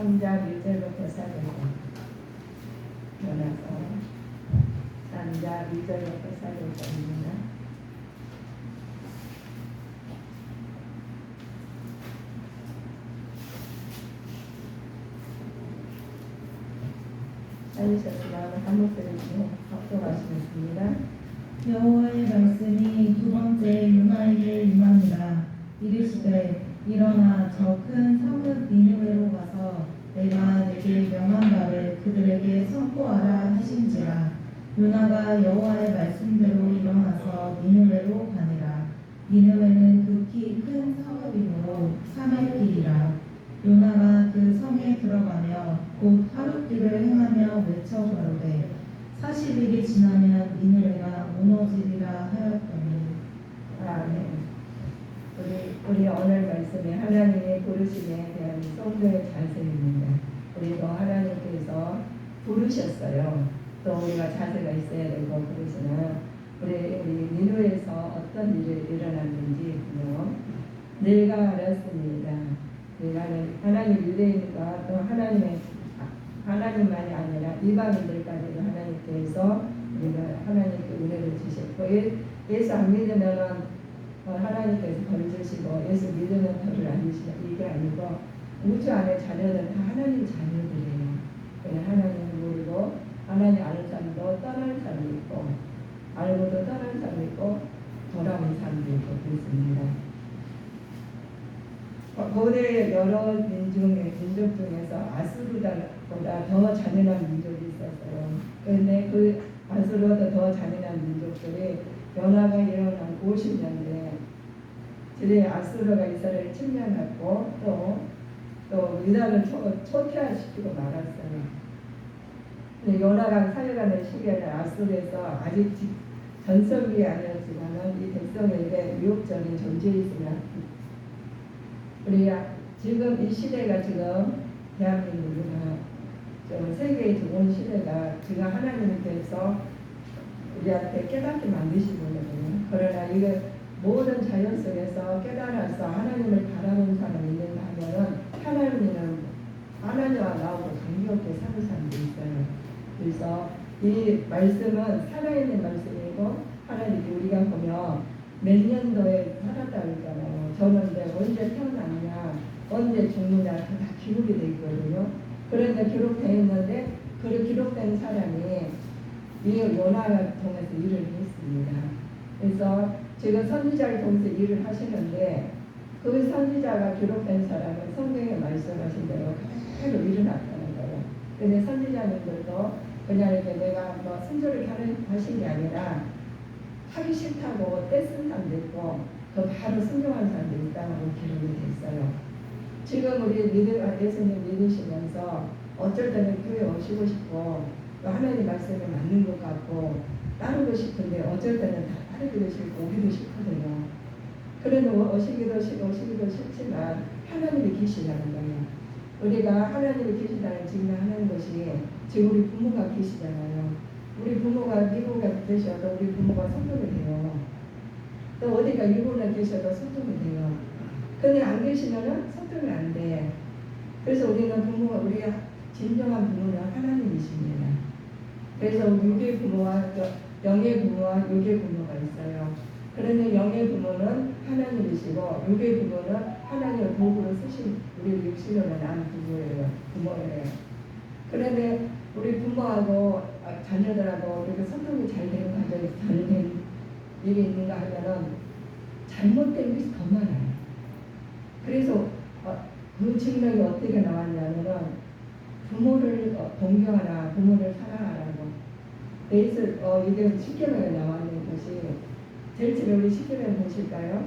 3장 1절부터 4절까지 전해서 3장 1절부터 4절까지입니다. 살리셨으나 한 목소리로 합독하시겠습니다. 여호와의 말씀이 두 번째 요나에게 임하니라. 이르시되 일어나 저 큰 성읍 니느웨로 가서 내가 내게 명한 바를 그들에게 선포하라 하신지라. 요나가 여호와의 말씀대로 일어나서 니느웨로 가니라. 니느웨는 극히 큰 성읍이므로 3일 길이라. 요나가 그 성에 들어가며 곧 하룻길을 행하며 외쳐 가로되 40일이 지나면 니느웨가 무너지리라 하였더니. 아멘. 우리 오늘 말씀이 하나님의 부르심에 대한 성도의 자세입니다. 우리도 하나님께서 부르셨어요. 또 우리가 자세가 있어야 되고 그러시나 우리 니느웨에서 어떤 일이 일어났는지 보면 내가 알았습니다. 내가는 하나님 유대인과 또 하나님만이 아니라 이방인들까지도 하나님께서 우리가 하나님께 은혜를 주셨고 예수 안 믿으면 하나님께서 벌 주시고 예수 믿으면 벌을 안 주시냐 이게 아니고 우주 안에 자녀들은 다 하나님 자녀들이에요. 그냥 하나님을 모르고 하나님 아는 사람도 떠나는 사람이 있고 알고도 떠나는 사람이 있고 돌아오는 사람도 있고 그렇습니다. 고대 여러 민족 중에서 아수르보다 더 잔인한 민족이 있었어요. 그런데 그 아수르보다 더 잔인한 민족들이 요나가 일어난 50년대 지레 아수르가 이스라엘을 침략하고 또 유다를 초퇴화시키고 말았어요. 근데 요나가 살아가는 시기에는 아수르에서 아직 전성기 아니었지만 이 백성에게 위협적인 존재이으나 우리가 지금 이 시대가 지금 대한민국이나 세계에 좋은 시대가 지금 하나님께서 우리한테 깨닫게 만드신 거거든요. 그러나 이거 모든 자연 속에서 깨달아서 하나님을 바라보는 사람이 있는가 하면은 하나님과 나하고 관계없게 사는 사람도 있어요. 그래서 이 말씀은 살아있는 말씀이고 하나님이 우리가 보면 몇 년도에 살았다 그러잖아요. 저는 언제 태어났냐 언제 죽느냐 다 기록이 되어 있거든요. 그런데 기록되어 있는데 그 기록된 사람이 이 요나를 통해서 일을 했습니다. 그래서 지금 선지자를 통해서 일을 하시는데 그 선지자가 기록된 사람은 성경에 말씀하신 대로 그대로 일어났다는 거예요. 근데 선지자님들도 그냥 이렇게 내가 순조를 하신 게 아니라 하기 싫다고 떼쓴 사람도 있고 그 바로 순종하는 사람도 있다고 기록이 됐어요. 지금 우리 예수님 믿으시면서 어쩔 때는 교회 오시고 싶고 또 하나님 말씀에 맞는 것 같고 따르고 싶은데 어쩔 때는 다 따르기도 싫고 오기도 싫거든요. 그래도 오시기도 싫지만 하나님이 계시다는 거예요. 우리가 하나님이 계시다는 증명하는 것이 지금 우리 부모가 계시잖아요. 우리 부모가 미국에 계셔도 우리 부모가 성도가 돼요. 또 어디가 일본에 계셔도 성도가 돼요. 근데 안 계시면은 성도가 안 돼. 그래서 우리는 우리 진정한 부모는 하나님이십니다. 그래서 육의 부모와 영의 부모와 육의 부모가 있어요. 그런데 영의 부모는 하나님이시고 육의 부모는 하나님을 도구로 쓰신 우리 육신으로 난 부모예요. 그런데 우리 부모하고 자녀들하고 우리가 소통이 잘 되는 가정이 잘 된 일이 있는가 하면은 잘못된 것이 더 많아요. 그래서 그 증명이 어떻게 나왔냐면은 부모를 동경하라, 부모를 사랑하라고. 이게 십계명에 나왔는 것이 제일 처음에 우리 십계명 보실까요?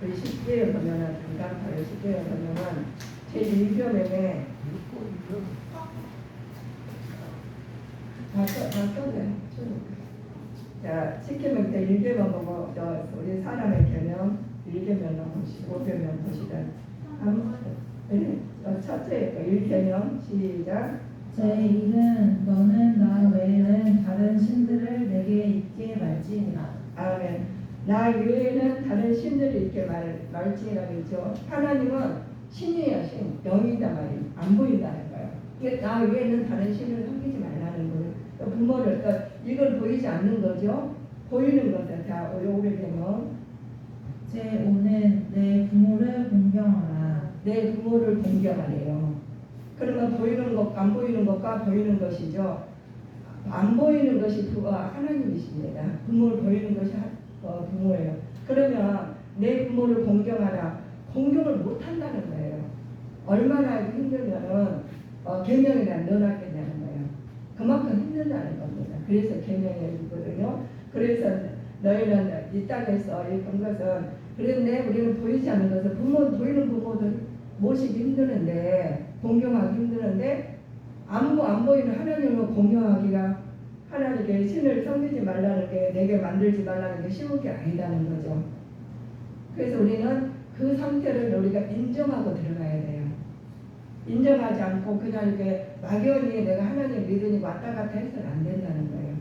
우리 십계명 보면은 당당하게 십계명 보면은 제1계명에 다 써요. 자, 십계명 때 1계명 보고 우리 사람의 계명 1계명 보시고 5계명 보시다. 첫째 1계명 시작. 제1은 너는 나 외에는 다른 신들을 내게 있게 말지니라. 아멘. 나 외에는 다른 신들을 있게 말지니라 그랬죠. 하나님은 신이에요. 신. 영이다 말이에요. 안 보인다는 거예요. 이게 나 외에는 다른 신을 섬기지 말라는 거예요. 부모를 이걸 보이지 않는 거죠. 보이는 것을 다 오래되면 제5는 내 부모를 공경하라. 내 부모를 공경하래요. 그러면 보이는 것, 안 보이는 것과 보이는 것이죠. 안 보이는 것이 하나님이십니다. 부모를 보이는 것이 부모예요. 그러면 내 부모를 공경하라. 공경을 못 한다는 거예요. 얼마나 힘들면은 계명이나 넣어놨겠냐는 거예요. 그만큼 힘들다는 겁니다. 그래서 계명이거든요. 그래서 너희는 이 땅에서 이런 것은 그런데 우리는 보이지 않는 것은 보이는 부모들 모시기 힘드는데 공경하기 힘드는데 안 보이는 하나님을 공경하기가 하나님께 신을 섬기지 말라는 게 내게 만들지 말라는 게 쉬운 게 아니다는 거죠. 그래서 우리는 그 상태를 우리가 인정하고 들어가야 돼요. 인정하지 않고 그냥 이렇게 막연히 내가 하나님 믿으니 왔다 갔다 해서는 안 된다는 거예요.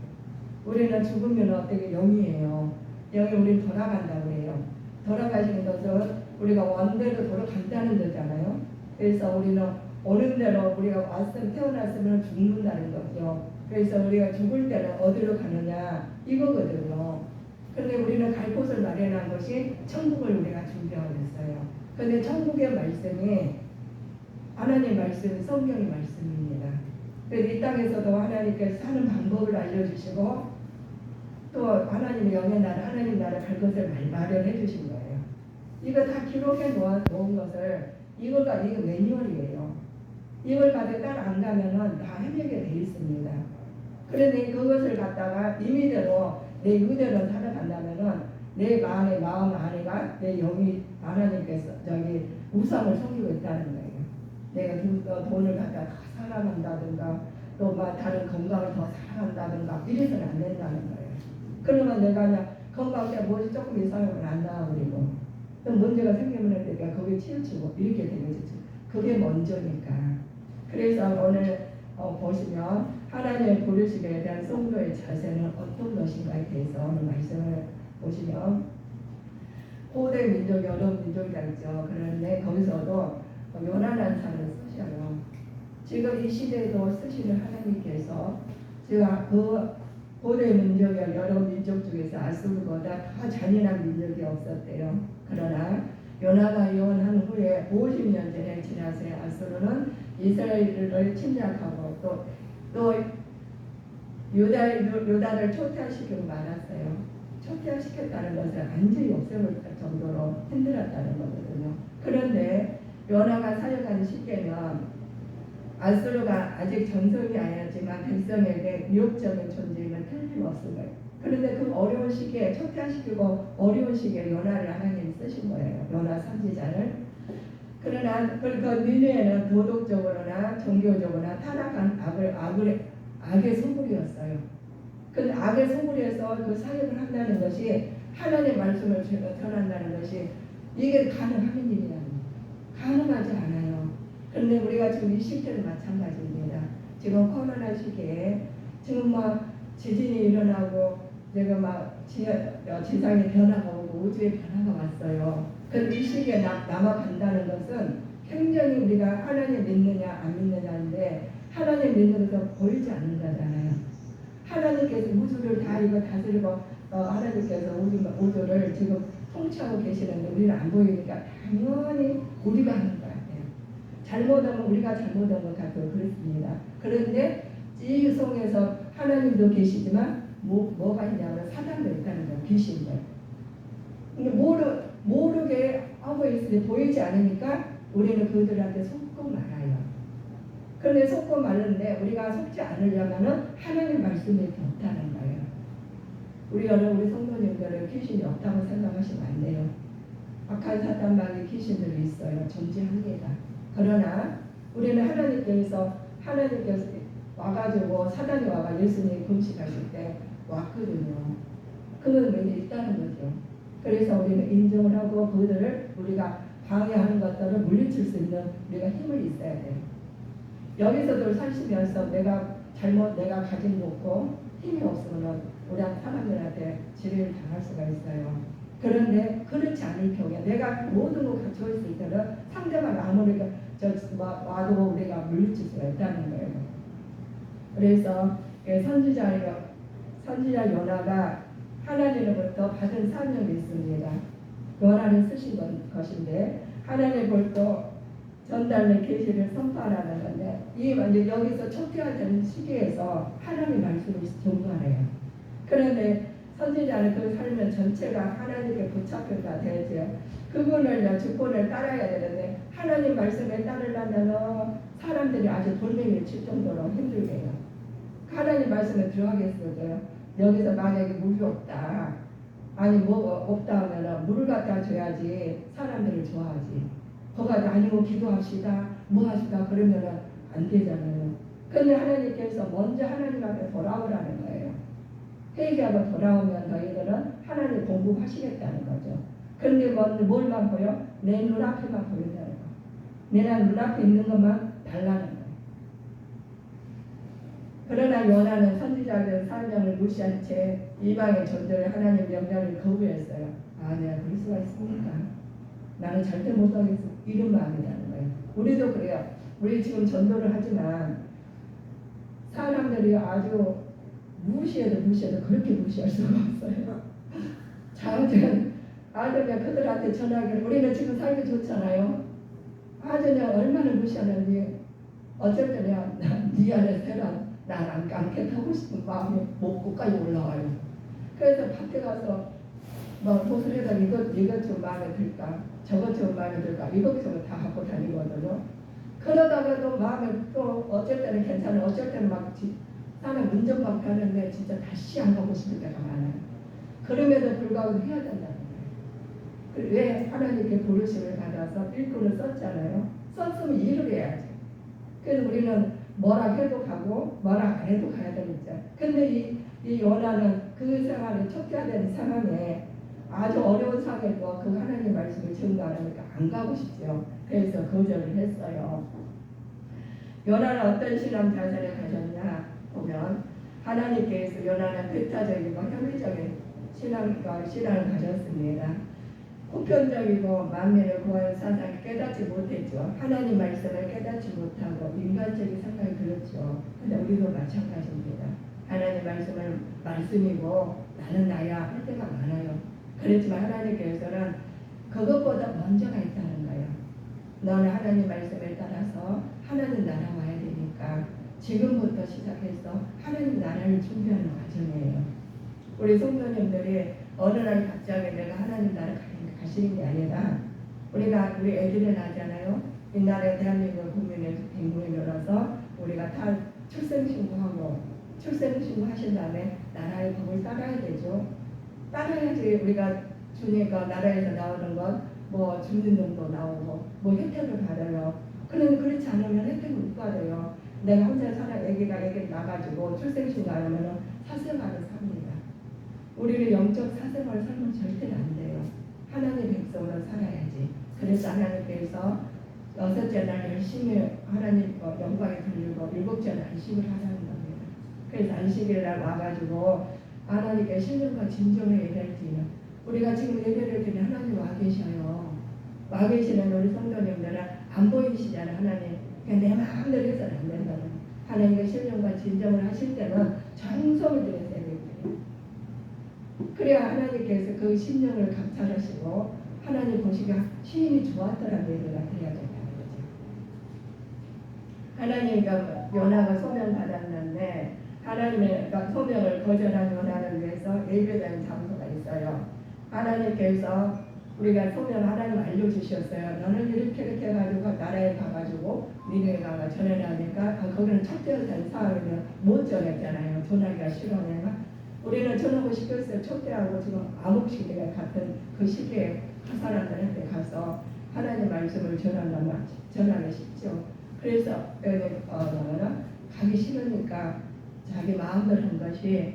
우리는 죽으면 어떻게 영이에요. 영이 우리는 돌아간다고 해요. 돌아가시는 것은 우리가 원대로 돌아간다는 거잖아요. 그래서 우리는 오는 대로 우리가 태어났으면 죽는다는 거죠. 그래서 우리가 죽을 때는 어디로 가느냐 이거거든요. 그런데 우리는 갈 곳을 마련한 것이 천국을 우리가 준비하고 있어요. 그런데 천국의 말씀이 하나님 말씀, 성경의 말씀입니다. 그래서 이 땅에서도 하나님께서 사는 방법을 알려주시고 또 하나님의 영의 나라, 하나님 나라 갈 것을 마련해 주신 거예요. 이거 다 기록해 놓은 것을 이거 매뉴얼이에요. 이걸 가지고 따라 안 가면은 다 헤매게 돼 있습니다. 그런데 그것을 갖다가 임의대로 내 의대로 살아간다면은 내 마음 안에가 내 영이 하나님께서 우상을 섬기고 있다는 거예요. 내가 돈을 갖다 더 사랑한다든가 또 다른 건강을 더 사랑한다든가 이래서는 안 된다는 거예요. 그러면 내가 그냥 건강 때문에 뭐지 조금 이상하면 안 나아버리고 또 문제가 생기면 내가 거기에 치우치고 이렇게 되는 거죠. 그게 먼저니까. 그래서 오늘 보시면 하나님의 부르심에 대한 성도의 자세는 어떤 것인가에 대해서 오늘 말씀을 보시면 고대 민족, 여러 민족이라 있죠. 그런데 거기서도 요나단 상을 쓰셔요. 지금 이 시대에도 쓰시는 하나님께서 제가 그 고대 민족의 여러 민족 중에서 아수르보다 더 잔인한 민족이 없었대요. 그러나 요나가 예언한 후에 50년 전에 지나서 아수르는 이스라엘을 침략하고 또 유다를 초퇴시키고 말았어요. 초퇴시켰다는 것을 완전히 없애볼 정도로 힘들었다는 거거든요. 그런데 요나가 사역하는 시기에는 아수르가 아직 전성이 아니었지만 백성에게 위협적인 존재임은 틀림없을 거예요. 그런데 그 어려운 시기에 초퇴시키고 어려운 시기에 요나를 하나님이 쓰신 거예요. 요나 선지자를. 그러나 그 니느웨는 도덕적으로나 종교적으로나 타락한 악의 소굴이었어요. 그 악의 소굴에서 그 사역을 한다는 것이 하나님의 말씀을 전한다는 것이 이게 가능한 일이냐? 가능하지 않아요. 그런데 우리가 지금 이 시기는 마찬가지입니다. 지금 코로나 시기에 지금 지진이 일어나고 내가 지상의 변화가 오고 우주의 변화가 왔어요. 그 이 시기에 남아간다는 것은 굉장히 우리가 하나님 믿느냐 안 믿느냐인데 하나님 믿는 것은 보이지 않는다잖아요. 하나님께서 우주를 다 이거 다스리고 하나님께서 우주를 지금 통치하고 계시는데 우리는 안 보이니까 당연히 우리가 하는 것 같아요. 잘못하면 우리가 잘못한 것 같고 그렇습니다. 그런데 이 속에서 하나님도 계시지만 뭐가 있냐면 사단도 있다는 거예요. 귀신들. 모르게 하고 있으니 보이지 않으니까 우리는 그들한테 속고 말아요. 그런데 속고 말는데 우리가 속지 않으려면 하나님 말씀이 없다는 거예요. 우리 성도님들은 귀신이 없다고 생각하시면 안 돼요. 악한 사단방에 귀신들이 있어요. 존재합니다. 그러나 우리는 하나님께서 와가지고 사단이 와가 예수님이 금식하실 때 왔거든요. 그건 왠지 있다는 거죠. 그래서 우리는 인정을 하고 그들을 우리가 방해하는 것들을 물리칠 수 있는 우리가 힘을 있어야 돼요. 여기서도 사시면서 내가 가진 거 없고 힘이 없으면 우리 사람들한테 지뢰를 당할 수가 있어요. 그런데 그렇지 않을 경우에 내가 모든 걸 갖추어 있을 때는 상대방 아무리 와도 우리가 물리칠 수가 있다는 거예요. 그래서 선지자 요나가 하나님으로부터 받은 사명이 있습니다. 요나를 쓰신 것인데 하나님으로부터 전달된 계시를 선포하라는 건데 이제 여기서 초대화되는 시기에서 하나님의 말씀을 전달해요. 그런데 선지자는 그 삶의 전체가 하나님께 붙잡혀가 되죠. 그분을 주권을 따라야 되는데 하나님 말씀에 따르려면 사람들이 아주 돌멩이를 칠 정도로 힘들게 해요. 하나님 말씀에 들어가겠어요. 여기서 만약에 물이 없다. 아니 뭐 없다 하면 물을 갖다 줘야지 사람들을 좋아하지. 거기다 아니고 기도합시다. 뭐 하시다 그러면은 안 되잖아요. 근데 하나님께서 먼저 하나님 앞에 돌아오라는 거예요. 회개하고 돌아오면 너희들은 하나님 공부하시겠다는 거죠. 그런데 뭘만 보여? 내 눈앞에만 보인다는 거. 내 눈앞에 있는 것만 달라는 거예요. 그러나 요나는 선지자의 사명을 무시한 채 이방의 전도를 하나님 명령을 거부했어요. 아, 내가 그럴 수가 있습니까? 나는 절대 못하겠어. 이런 마음이라는 거예요. 우리도 그래요. 우리 지금 전도를 하지만 사람들이 아주 무시해도 그렇게 무시할 수가 없어요. 자우전 아들이 그들한테 전하기를 우리는 지금 살기 좋잖아요. 아들이 얼마나 무시하는지 어쩔 때는 네 안에 세라 난 안게 타고 싶은 마음이 목까지 올라와요. 그래서 밭에 가서 뭐 도서에다 이것 좀 마음에 들까 저것 좀 마음에 들까 이것저것 다 갖고 다니거든요. 그러다가도 마음에 또 어쩔 때는 괜찮아 어쩔 때는 막 나는 운전만 가는데 진짜 다시 안 가고 싶을 때가 많아요. 그럼에도 불구하고 해야 된다는 거예요. 왜 하나님께 부르심을 받아서 일꾼을 썼잖아요. 썼으면 일을 해야지. 그래서 우리는 뭐라 해도 가고 뭐라 안 해도 가야 되겠죠. 근데 이 요나는 그 생활에 촉자된 상황에 아주 어려운 상황에도 그 하나님 말씀을 전가하니까 안 가고 싶죠. 그래서 거절을 했어요. 요나는 어떤 신앙 자세를 가졌냐 보면 하나님께서 요나는 배타적이고 현미적인 신앙을 가졌습니다. 보편적이고 만민을 구하는 사상을 깨닫지 못했죠. 하나님 말씀을 깨닫지 못하고 인간적인 생각이 들었죠. 근데 우리도 마찬가지입니다. 하나님 말씀을 말씀이고 나는 나야 할 때가 많아요. 그렇지만 하나님께서는 그것보다 먼저가 있다는 거예요. 너는 하나님 말씀에 따라서 하나님 나라 와야 되니까 지금부터 시작해서 하나님 나라를 준비하는 과정이에요. 우리 성도님들이 어느 날 갑자기 내가 하나님 나라 가시는 게 아니라 우리 애들이 나잖아요. 옛날에 대한민국 국민의 100명이 늘어서 우리가 다 출생신고하고 출생신고 하신 다음에 나라의 법을 따라야 되죠. 따라야지 우리가 주니까 나라에서 나오는 건 뭐 주민등도 나오고 뭐 혜택을 받아요. 그런데 그렇지 않으면 혜택을 못 받아요. 내가 혼자 살아 애기 나가지고 출생신고 안 하면 사생활을 삽니다. 우리는 영적 사생활을 살면 절대 안 돼요. 하나님 백성으로 살아야지. 그래서 하나님께서 6째 날 열심히 하나님 영광에 돌리고 7째 날 안식을 하라는 겁니다. 그래서 안식일 날 와가지고 하나님께 신령과 진정을 얘기할지는 우리가 지금 예배를 드리면 하나님 와 계셔요. 와 계시는 우리 성도님들은 안 보이시잖아요. 하나님. 그냥 내 마음대로 해서는 안 된다는 하나님의 신령과 진정을 하실 때는 정성을 들여서 예배드려요. 그래야 하나님께서 그 심령을 감찰하시고 하나님 보시기에 시인이 좋았더라는 얘기가 드려야 된다는 거죠. 하나님과 요나가 소명받았는데 하나님의 소명을 거절한 요나를 위해서 예배드리는 장소가 있어요. 하나님께서 우리가 소명 하나님 알려주셨어요. 너는 이렇게 해가지고 나라에 가가지고 니네에 가가 전해라 하니까 거기는 촉대된 사람이면 못 전했잖아요. 전하기가 싫어하니까 우리는 전하고 싶었어요. 촉대하고 지금 암흑시대가 같은 그 시기에 그 사람들한테 가서 하나님 말씀을 전하기 쉽죠. 그래서 가기 싫으니까 자기 마음대로 한 것이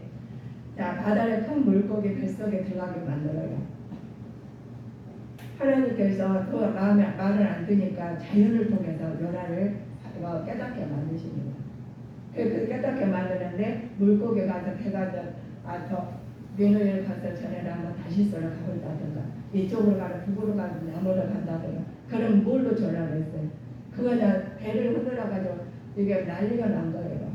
바다의 큰 물고기 뱃속에 들어가게 만들어요. 하나님께서 그 마음에 말을 안 드니까 자연을 통해서 요나를 깨닫게 만드십니다. 그 깨닫게 만드는데 물고기 가서 배가 니네를 가서 전해라 하면 다시 썰어 가본다든가 이쪽으로 가라 북으로 가라 남으로 간다든가 그럼 뭘로 전하겠어요? 그거는 배를 흔들어가지고 이게 난리가 난 거예요.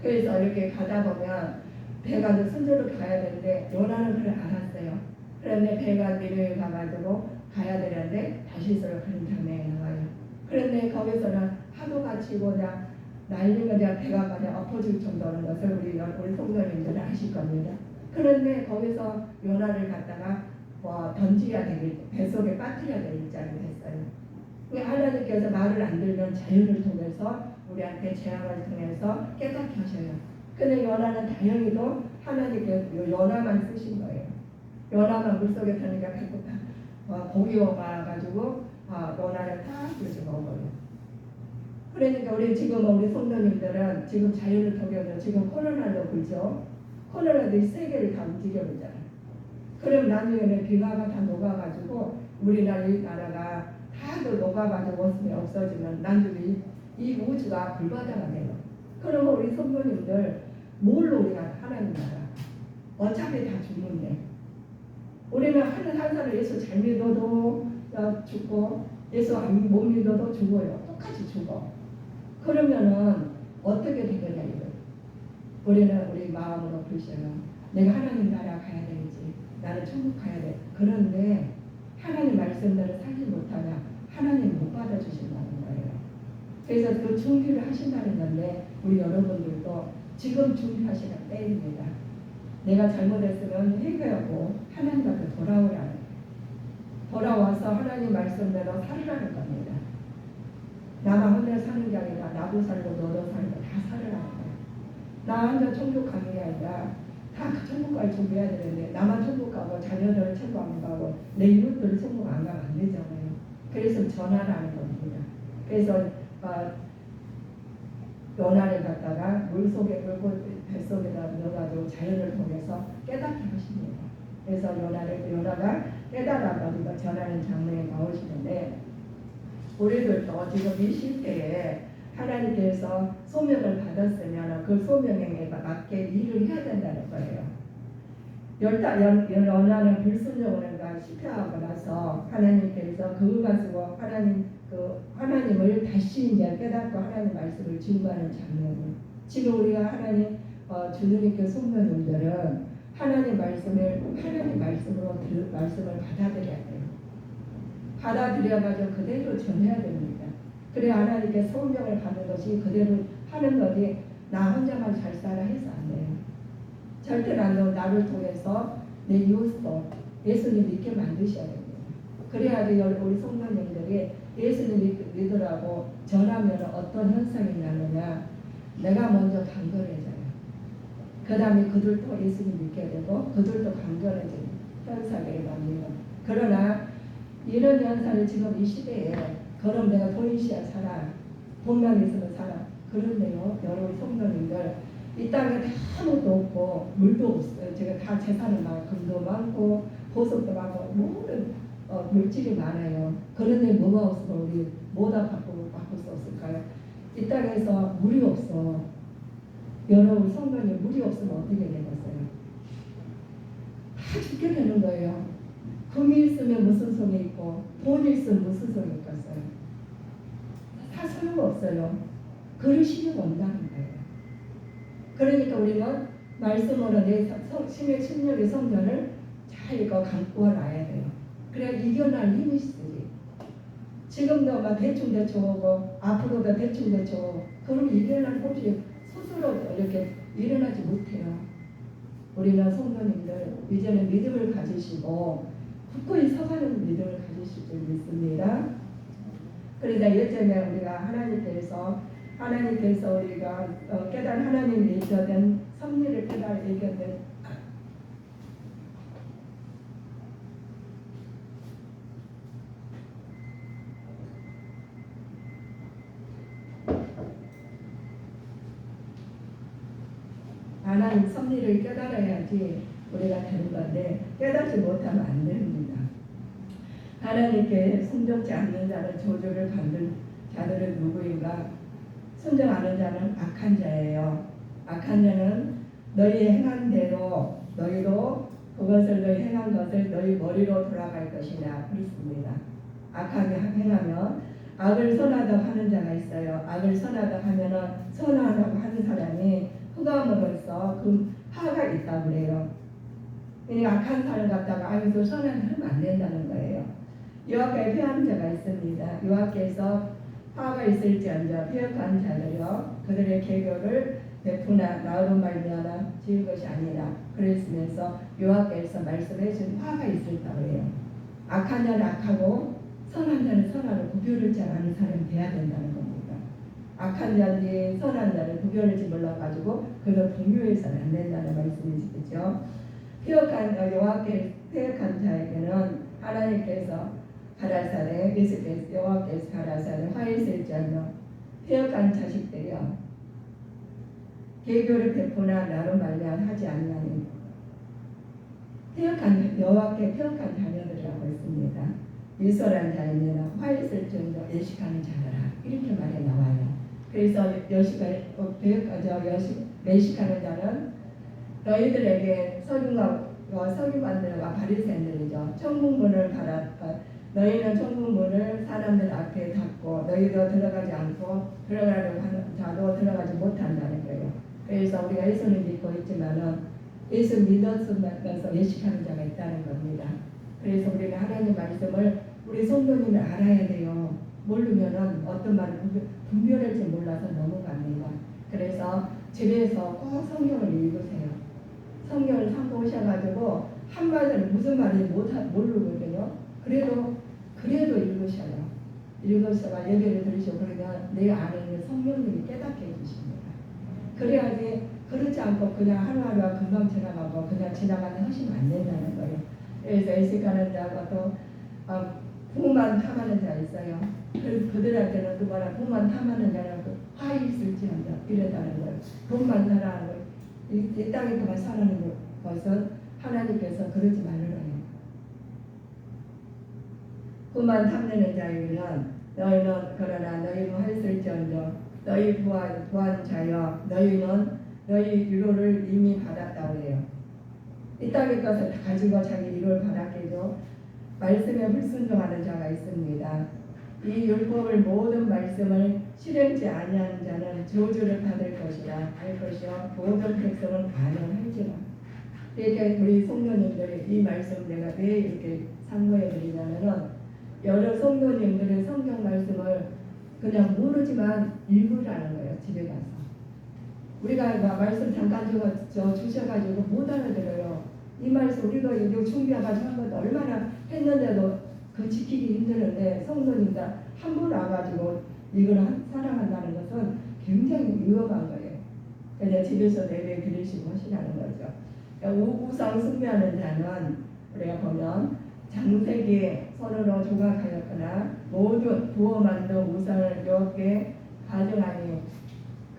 그래서 이렇게 가다 보면 배가 순조로 가야 되는데 요나는 그걸 알았어요. 그런데 배가 내려가가지고 가야 되는데 다시 서로 그런 장면이 나와요. 그런데 거기서는 파도가 치고 그냥 난리가 그냥 배가 그냥 엎어질 정도는 것을 우리 성도님들은 아실 겁니다. 그런데 거기서 요나를 갖다가 던져야 되겠, 뱃속에 빠뜨려야 될 입장이 됐어요. 하나님께서 말을 안 들면 자연을 통해서 우리한테 재앙을 통해서 깨닫게 하셔요. 근데 요나는 다행히도 하나님께 요나만 쓰신 거예요. 요나만 물속에 타니까 배고파 고기가 와가지고 요나를 다 그렇게 먹어요. 그러니까 우리 성도님들은 지금 자연을 통해서 지금 코로나로 그죠? 코로나도 세계를 다 움직여보잖아요. 그럼 나중에는 비가가 다 녹아가지고 우리나라 이 나라가 다도 녹아가지고 없어지면 나중에 이 우주가 불바다가 돼요. 그러면 우리 성도님들 뭘로 우리가 하나님 나라? 어차피 다 죽는데 우리는 한 사람 예수 잘 믿어도 죽고 예수 못 믿어도 죽어요. 똑같이 죽어. 그러면은 어떻게 되느냐 이거예요. 우리는 우리 마음으로 그러셔요. 내가 하나님 나라 가야 되지. 나는 천국 가야 돼. 그런데 하나님 말씀대로 살지 못하면 하나님 못 받아주신다는 거예요. 그래서 그 준비를 하신다는 건데 우리 여러분들도 지금 준비하시는 때입니다. 내가 잘못했으면 회개하고 하나님 앞에 돌아와서 하나님 말씀대로 살으라는 겁니다. 나만 혼자 사는 게 아니라 나도 살고 너도 살고 다 살으라는 거예요. 나 혼자 천국 가는 게 아니라 다 그 천국 갈 준비해야 되는데 나만 천국 가고 자녀들은 천국 안 가고 내 이웃들은 천국 안 가면 안 되잖아요. 그래서 전하라는 겁니다. 그래서 요나를 갖다가 물속에 뱃속에다 넣어가지고 자연을 통해서 깨닫게 하십니다. 그래서 요나가 깨달아가지고 전하는 장면에 나오시는데 우리들도 지금 이 시대에 하나님께서 소명을 받았으면 그 소명에 맞게 일을 해야 된다는 거예요. 요나는 불순종을 실패하고 나서 하나님께서 그걸 가지고 하나님을 다시 이제 깨닫고 하나님 말씀을 증거하는 장면이 지금 우리가 하나님 주님께 성도님들은 하나님 말씀으로 말씀을 받아들여야 돼요. 받아들여가지고 그대로 전해야 됩니다. 그래 하나님께 성령을 받는 것이 그대로 하는 거지 나 혼자만 잘 살아 해서 안 돼요. 절대로 안 돼요. 나를 통해서 내 이웃도 예수님 믿게 만드셔야 됩니다. 그래야지 우리 성도님들이 예수님 믿으라고 전하면 어떤 현상이 나느냐 내가 먼저 간결해져요. 그 다음에 그들도 예수님 믿게 되고 그들도 간결해지는 현상이 납니다. 그러나 이런 현상을 지금 이 시대에 그럼 내가 돈 있어야 살아 돈만 있으면 살아 그런데요 여러분 성도님들 이 땅에 아무것도 없고 물도 없어요. 제가 다 재산이 많고 금도 많고 보석도 많고 모든 물질이 많아요. 그런데 뭐가 없으면 우리 뭐다 바꿀 수 없을까요? 이 땅에서 물이 없어. 여러분 성도님 물이 없으면 어떻게 되겠어요? 다 죽게 되는 거예요. 금이 있으면 무슨 소용이 있고 돈이 있으면 무슨 소용이 있겠어요? 다 소용없어요. 그러시면 온다는 거예요. 그러니까 우리는 말씀으로 내 심령의 성전을 잘 감고 놔야 돼요. 그래야 이겨낼 힘이 있으지. 지금도 막 대충 오고 앞으로도 대충 오고 그럼 이겨낼 힘이 스스로 이렇게 일어나지 못해요. 우리는 성도님들 이제는 믿음을 가지시고 굳건히 서가는 믿음을 가지실 줄 믿습니다. 그러니까 예전에 우리가 하나님께서 우리가 깨달은 하나님이 얘기하던 섭리를 깨달은 얘기하던 하나님 섭리를 깨달아야지 우리가 되는 건데 깨닫지 못하면 안 됩니다. 하나님께 순종치 않는 자는 저주를 받는 자들은 누구인가? 순종하는 자는 악한 자예요. 악한 자는 너희 행한 대로 너희도 그것을 너희 행한 것을 너희 머리로 돌아갈 것이냐 그렇습니다. 악하게 행하면 악을 선하다고 하는 자가 있어요. 악을 선하다고 하면은 선하다고 하는 사람이 흑암으로서 그 화가 있다고 그래요. 그러니까 악한 사람 갖다가 아유도 선한 하면 안 된다는 거예요. 여호와께 피하는 자가 있습니다. 여호와께서 화가 있을지언정 피역한 자들이여 그들의 계교를 베푸나 나으로 말미암아 지을 것이 아니라 그랬으면서 여호와께서 말씀해 준 화가 있을까 그래요. 악한 자는 악하고 선한 자는 선하고 구별을 잘 아는 사람이 돼야 된다는 겁니다. 악한 자인지 선한 자를 구별을지 몰라가지고 그걸 분류해서는 안 된다는 말씀이시죠. 여호와께 폐역한 자에게는 하나님께서 가라사대 예수께서 여호와께서 가라사대 화있을지언정 폐역한 자식들이여 계교를 베푸나 나로 말미암아 하지 아니하니 여호와께 폐역한 자녀들이라고 했습니다. 유설한 자에게는 화있을지언정 예식하는 자들아 이렇게 말에 나와요. 그래서 매식하는 자는 너희들에게 서기관들과 바리새인들이죠. 천국문을 너희는 천국문을 사람들 앞에 닫고 너희도 들어가지 않고 들어가려고 하는 자도 들어가지 못한다는 거예요. 그래서 우리가 예수는 믿고 있지만은 예수 믿었으면서 예식하는 자가 있다는 겁니다. 그래서 우리가 하나님 말씀을 우리 성도님이 알아야 돼요. 모르면은 어떤 말을 분별할지 몰라서 넘어갑니다. 그래서 집에서 꼭 성경을 읽으세요. 성경을 사고 오셔가지고 한마디를 무슨 말인지 모르거든요. 그래도 읽으셔요. 읽으셔가 예배를 들으시고 그러면 내 안에 있는 성령님이 깨닫게 해주십니다. 그래야지 그렇지 않고 그냥 하루하루가 금방 지나가고 그냥 지나가는 하시면 안 된다는 거예요. 그래서 애식하는 자가 또 부만 탐하는 자 있어요. 그들한테는 또 뭐라 부만 탐하는 자라고 화 있을지언정 이랬다는 거예요. 돈만 사랑하는 거예요. 이 땅에서만 살아는 것은 하나님께서 그러지 말으라요. 그만 탐내는 자에게는 너희는 그러나 너희는 하였을지언정 너희 부한 자여 너희는 너희 위로를 이미 받았다고 해요. 이 땅의 것을 다 가지고 자기 위로를 받았겠죠. 말씀에 불순종하는 자가 있습니다. 이 율법을 모든 말씀을 실행치 아니하는 자는 저주를 받을 것이라 할 것이요 모든 백성은 반응할지라. 그러니까 우리 성도님들이 이 말씀 내가 왜 이렇게 상고해 드리냐면은 여러 성도님들은 성경 말씀을 그냥 모르지만 읽으라는 거예요. 집에 가서 우리가 말씀 잠깐 주셔가지고 못 알아들어요. 이 말씀 우리가 이거 준비해가지고 한 것도 얼마나 했는데도 그 지키기 힘드는데 성도님들 한 번 와가지고 이걸 사랑한다는 것은 굉장히 위험한 거예요. 그냥 집에서 예배 드리시고 하시라는 거죠. 우상 숭배하는 자는 우리가 보면 장세기에 서로로 조각하였거나 모든 부어 만든 우상을 여호와께 가정하니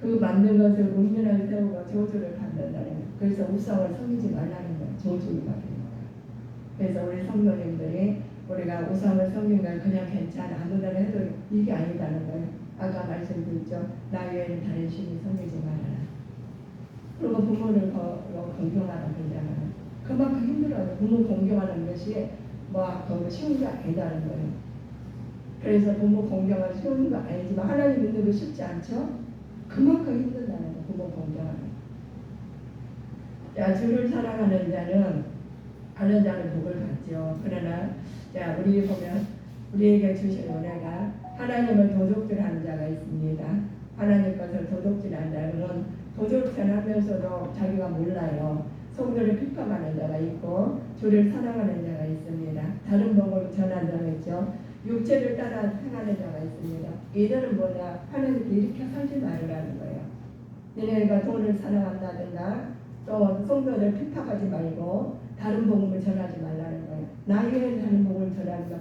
그 만든 것을 음면을 세우고 저주를 받는다는 거예요. 그래서 우상을 섬기지 말라는 거예요. 저주를 받으니까. 그래서 우리 성도님들이 우리가 우상을 섬기는 걸 그냥 괜찮아 아무데나 해도 이게 아니다는 거예요. 아까 말씀드렸죠. 나 외에는 다른 신이 섬기지 말아라. 그리고 부모를 공경하라 그러잖아요. 그만큼 힘들어요. 부모 공경하는 것이 쉬운 게 아니다는 거예요. 그래서 부모 공경은 쉬운 거 아니지만 하나님 믿는 거 쉽지 않죠? 그만큼 힘들다는 거예요. 부모 공경하는. 자, 주를 사랑하는 자는 아는 자는 복을 받죠. 그러나 자, 우리 보면 우리에게 주신 은혜가 하나님을 도둑질하는 자가 있습니다. 하나님 것을 도둑질하는 자는 도둑질하면서도 자기가 몰라요. 성도를 핍박하는 자가 있고 주를 사랑하는 자가 있습니다. 다른 복을 전하는 자가 있죠. 육체를 따라 행하는 자가 있습니다. 이들은 뭐냐? 하나님께 이렇게 살지 말으라는 거예요. 너네가 돈을 사랑한다든가 또 성도를 핍박하지 말고 다른 복음을 전하지 말라는 거예요. 나 외에는 다른 복음을 전하지 마.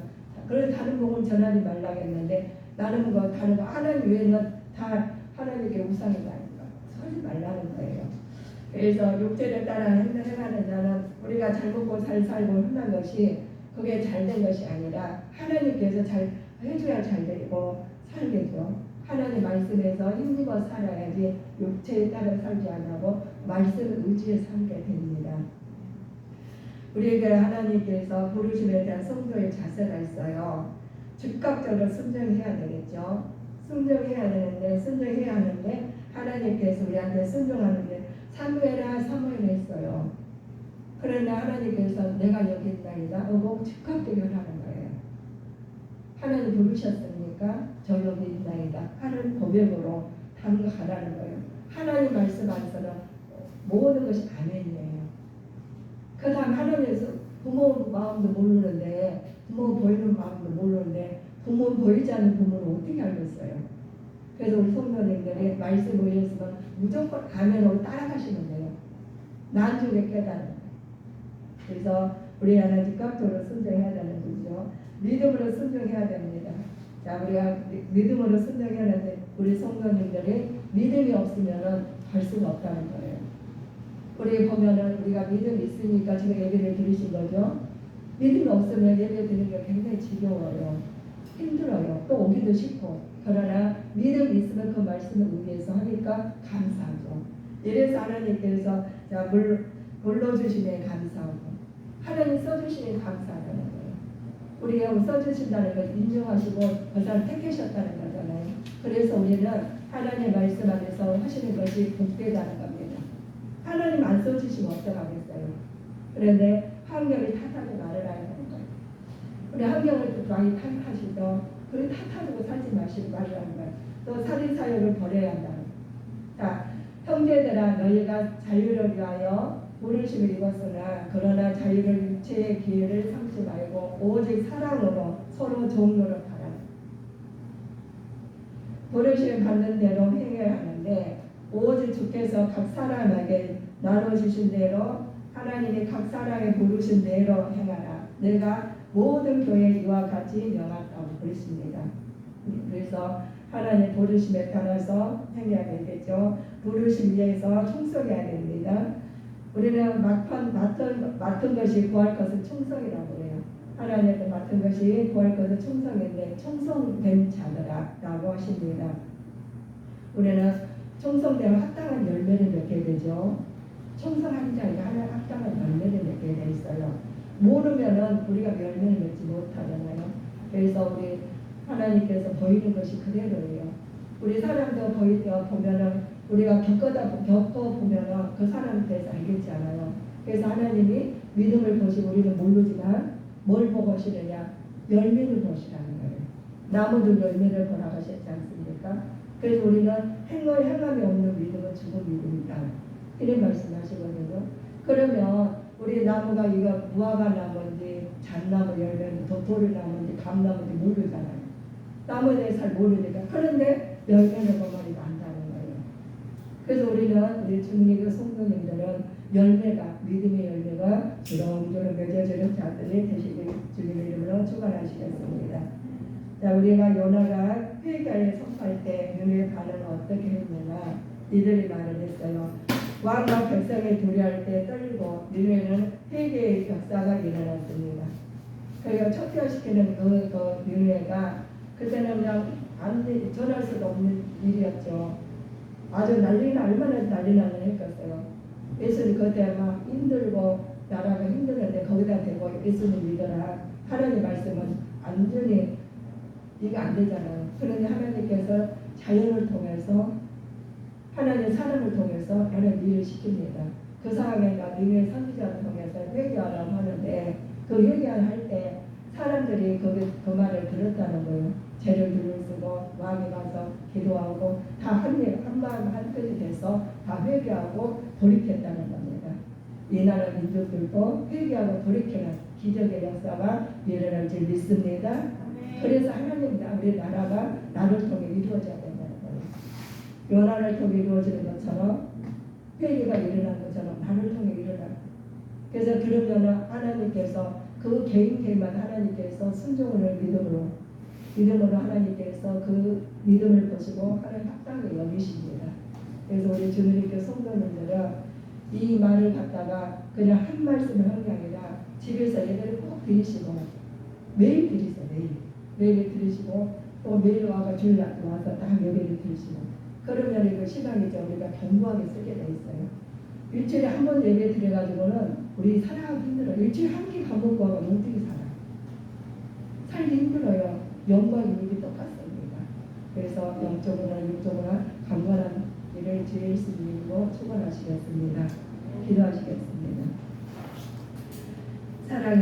그래서 다른 복음을 전하지 말라고 했는데 나는 다른 거 하나님 외에는 다 하나님께 우상이 아닌가 서지 말라는 거예요. 그래서 육체를 따라 행하는 자는 우리가 잘 먹고 잘 살고 한다는 것이 그게 잘된 것이 아니라 하나님께서 잘 해줘야 잘 되고 살겠죠. 하나님 말씀에서 힘입어 살아야지 육체에 따라 살지 않고 말씀을 의지해 살게 됩니다. 우리에게 하나님께서 부르심에 대한 성도의 자세가 있어요. 즉각적으로 순종해야 되겠죠. 순종해야 하는데 하나님께서 우리한테 순종하는데 사무엘아 했어요. 그러나 하나님께서 내가 여기 있나이다 하고 즉각적으로 하는 거예요. 하나님 부르셨으니까 저 여기 있나이다 하는 고백으로 담가가라는 거예요. 하나님 말씀 안에서는 모든 것이 아멘이에요. 그 다음 하나님께서 부모 마음도 모르는데 부모 보이는 마음도 모르는데 부모 보이지 않는 부모를 어떻게 알겠어요? 그래서 우리 성도님들이 말씀 오셨으면 무조건 아멘으로 따라가시면 돼요. 나중에 깨닫는 거예요. 그래서 우리 하나님 즉각적으로 순종해야 되는 거죠. 믿음으로 순종해야 됩니다. 자, 우리가 믿음으로 순종해야 하는데 우리 성도님들이 믿음이 없으면 갈 수가 없다는 거예요. 우리 보면은 우리가 믿음이 있으니까 지금 예배를 드리신 거죠. 믿음이 없으면 예배 드리는 게 굉장히 지겨워요. 힘들어요. 또 오기도 싫고. 그러나 믿음이 있으면 그 말씀을 위해서 하니까 감사하죠. 이래서 하나님께서 자, 불러주시면 감사하고 하나님 써주시면 감사하다는 거예요. 우리가 써주신다는 걸 인정하시고 그 사람 택하셨다는 거잖아요. 그래서 우리는 하나님의 말씀 안에서 하시는 것이 복되다는 겁니다. 하나님 안 써주시면 어떡하겠어요. 그런데 환경이 탓하지 말아야 하는 거예요. 우리 환경을 많이 탓하시죠. 그 탓하고 살지 말라는 거예요. 또 살인사욕을 버려야 한다는 거예요. 자, 형제들아 너희가 자유를 위하여 부르심을 입었으나 그러나 자유를 육체의 기회를 삼지 말고 오직 사랑으로 서로 종노릇하라. 부르심을 받는 대로 행해야 하는데 오직 주께서 각 사람에게 나눠주신 대로 하나님이 각 사람에 부르신 대로 행하라. 내가 모든 교회 이와 같이 명하다고 그랬습니다. 그래서 하나님 부르심에 따라서 행해야 되겠죠. 부르심 위해서 충성해야 됩니다. 우리는 맡은 것이 구할 것은 충성이라고 해요. 하나님께 맡은 것이 구할 것은 충성인데 충성된 자들아 라고 하십니다. 우리는 충성되면 합당한 열매를 맺게 되죠. 충성한 자에게 하나님 합당한 열매를 맺게 돼 있어요. 모르면은 우리가 열매를 맺지 못하잖아요. 그래서 우리 하나님께서 보이는 것이 그대로예요. 우리 사람도 보면은 우리가 겪어보면은 그 사람에 대해서 알겠지 않아요. 그래서 하나님이 믿음을 보시고 우리는 모르지만 뭘 보고 하시느냐? 열매를 보시라는 거예요. 나무도 열매를 보라고 하셨지 않습니까? 그래서 우리는 행함이 없는 믿음은 죽은 믿음이다. 이런 말씀하시거든요. 그러면 우리 나무가 이거 무화과 나무인지 잣나무 열매인지 도토리 나무인지 감나무인지 모르잖아요. 나무에 대해 잘 모르니까. 그런데 열매를 보면 안다는 거예요. 그래서 우리는 우리 주님의 성도님들은 열매가 믿음의 열매가 주렁주렁 맺어지는 자들이 되시길 주님의 이름으로 축원하시겠습니다. 자, 우리가 요나가 회개를 선포할 때 니느웨 반응은 어떻게 했느냐 이들이 말을 했어요. 왕과 백성이 두려워할 때 떨고 니느웨는 회개의 역사가 일어났습니다. 그러니까 척결시키는 그 니느웨가 그때는 그냥 전할 수도 없는 일이었죠. 아주 얼마나 난리 나는 했겠어요. 예수님 그때 막 힘들고 나라가 힘들었는데 거기다 대고 예수님 믿어라. 하나님 말씀은 완전히 이게 안 되잖아요. 그러니 하나님께서 자연을 통해서 하나님 사람을 통해서 하나님 일을 시킵니다. 그 상황에 니느웨 선지자를 통해서 회개하라고 하는데 그 회개할 때 사람들이 그 말을 들었다는 거예요. 죄를 들을수록 왕이 가서 기도하고 다 한마음 한뜻이 돼서 다 회개하고 돌이켰다는 겁니다. 이 나라 민족들도 회개하고 돌이키는 기적의 역사가 일어날 줄 믿습니다. 그래서 하나님 우리 나라가 나를 통해 이루어져야 된다는 거예요. 요나를 통해 이루어지는 것처럼 회개가 일어난 것처럼 나를 통해 일어나는 거예요. 그래서 그러면 하나님께서 그 개인마다 하나님께서 순종을 믿음으로 하나님께서 그 믿음을 보시고 하나님 합당히 여기십니다. 그래서 우리 주님께 성도님들은 이 말을 갖다가 그냥 한 말씀을 하는 게 아니라 집에서 예배를 꼭 드리시고 매일 드리세요. 매일 드리시고 또 매일 와서 주일 와서 다 예배를 드리시고 그러면 그 시간이죠. 우리가 견고하게 쓰게 돼 있어요. 일주일에 한 번 예배 드려가지고는 우리 살아가기 힘들어요. 일주일에 한 끼 밥 먹고 하면 어떻게 살아요? 살기 힘들어요. 영과 유익이 똑같습니다. 그래서 영적으로나 육적으로나 강건한 일을 주 예수님으로 축원하시겠습니다. 기도하시겠습니다. 사랑하는